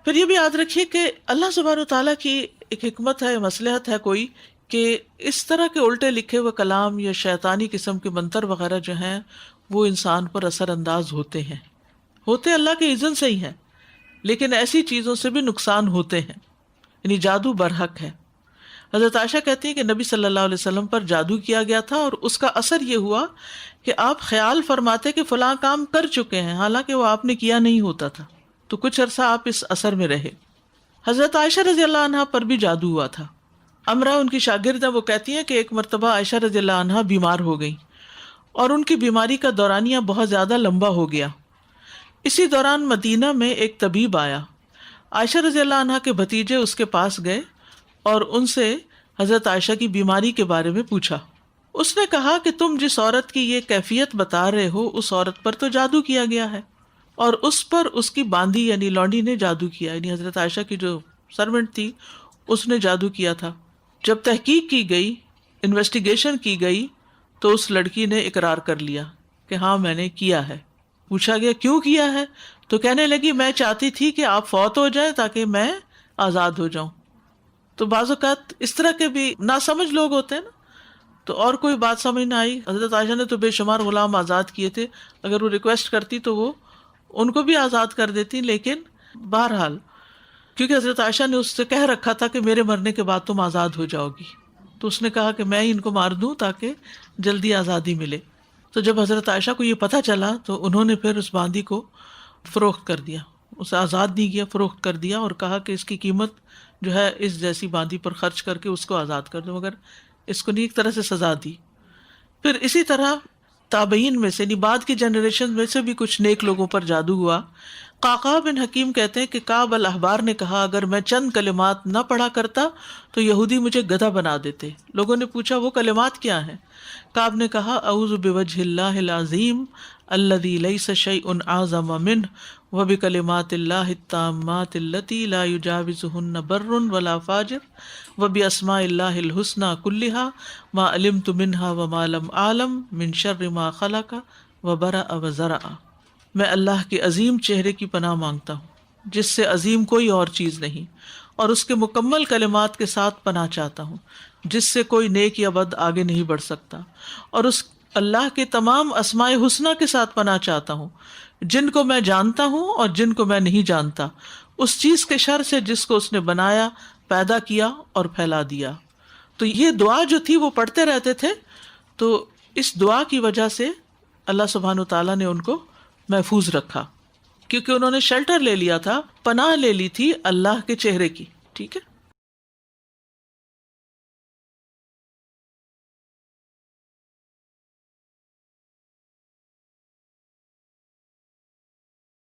پھر یہ بھی یاد رکھیے کہ اللہ سبحانہ و تعالیٰ کی ایک حکمت ہے، مصلحت ہے کوئی، کہ اس طرح کے الٹے لکھے ہوئے کلام یا شیطانی قسم کے منتر وغیرہ جو ہیں وہ انسان پر اثر انداز ہوتے اللہ کے اذن سے ہی ہیں، لیکن ایسی چیزوں سے بھی نقصان ہوتے ہیں، یعنی جادو برحق ہے۔ حضرت عائشہ کہتی ہیں کہ نبی صلی اللہ علیہ وسلم پر جادو کیا گیا تھا اور اس کا اثر یہ ہوا کہ آپ خیال فرماتے کہ فلاں کام کر چکے ہیں حالانکہ وہ آپ نے کیا نہیں ہوتا تھا، تو کچھ عرصہ آپ اس اثر میں رہے۔ حضرت عائشہ رضی اللہ عنہا پر بھی جادو ہوا تھا۔ امرہ ان کی شاگرد ہیں، وہ کہتی ہیں کہ ایک مرتبہ عائشہ رضی اللہ عنہا بیمار ہو گئی اور ان کی بیماری کا دورانیہ بہت زیادہ لمبا ہو گیا۔ اسی دوران مدینہ میں ایک طبیب آیا، عائشہ رضی اللہ عنہا کے بھتیجے اس کے پاس گئے اور ان سے حضرت عائشہ کی بیماری کے بارے میں پوچھا۔ اس نے کہا کہ تم جس عورت کی یہ کیفیت بتا رہے ہو اس عورت پر تو جادو کیا گیا ہے، اور اس پر اس کی باندھی یعنی لونڈی نے جادو کیا، یعنی حضرت عائشہ کی جو سرونٹ تھی اس نے جادو کیا تھا۔ جب تحقیق کی گئی، انویسٹیگیشن کی گئی، تو اس لڑکی نے اقرار کر لیا کہ ہاں میں نے کیا ہے۔ پوچھا گیا کیوں کیا ہے، تو کہنے لگی میں چاہتی تھی کہ آپ فوت ہو جائیں تاکہ میں آزاد ہو جاؤں۔ تو بعض اوقات اس طرح کے بھی ناسمجھ لوگ ہوتے ہیں نا، تو اور کوئی بات سمجھ نہ آئی، حضرت عائشہ نے تو بے شمار غلام آزاد کیے تھے، اگر وہ ریکویسٹ کرتی تو وہ ان کو بھی آزاد کر دیتی، لیکن بہرحال کیونکہ حضرت عائشہ نے اس سے کہہ رکھا تھا کہ میرے مرنے کے بعد تم آزاد ہو جاؤ گی، تو اس نے کہا کہ میں ان کو مار دوں تاکہ جلدی آزادی ملے۔ تو جب حضرت عائشہ کو یہ پتہ چلا تو انہوں نے پھر اس باندی کو فروخت کر دیا، اسے آزاد نہیں کیا، فروخت کر دیا، اور کہا کہ اس کی قیمت جو ہے اس جیسی باندی پر خرچ کر کے اس کو آزاد کر دو، مگر اس کو نہیں ایک طرح سے سزا دی۔ پھر اسی طرح تابعین میں سے یعنی بعد کی جنریشن میں سے بھی کچھ نیک لوگوں پر جادو ہوا۔ قعقاع بن حکیم کہتے ہیں کہ کعب الاحبار نے کہا اگر میں چند کلمات نہ پڑھا کرتا تو یہودی مجھے گدھا بنا دیتے۔ لوگوں نے پوچھا وہ کلمات کیا ہیں؟ کعب نے کہا اعوذ بوجہ اللہ العظیم الذی لیس شیء اعظم منہ وبکلمات اللہ التامات اللتی لا یجاوزہن بر ولا فاجر وباسماء اللہ الحسنی کلہا ما علمت منہا وما لم اعلم من شر ما خلق وبرأ وزرع۔ میں اللہ کے عظیم چہرے کی پناہ مانگتا ہوں جس سے عظیم کوئی اور چیز نہیں، اور اس کے مکمل کلمات کے ساتھ پناہ چاہتا ہوں جس سے کوئی نیک یا بد آگے نہیں بڑھ سکتا، اور اس اللہ کے تمام اسماء حسنہ کے ساتھ پناہ چاہتا ہوں جن کو میں جانتا ہوں اور جن کو میں نہیں جانتا، اس چیز کے شر سے جس کو اس نے بنایا، پیدا کیا اور پھیلا دیا۔ تو یہ دعا جو تھی وہ پڑھتے رہتے تھے، تو اس دعا کی وجہ سے اللہ سبحانہ و تعالیٰ نے ان کو محفوظ رکھا، کیونکہ انہوں نے شیلٹر لے لیا تھا، پناہ لے لی تھی اللہ کے چہرے کی۔ ٹھیک ہے۔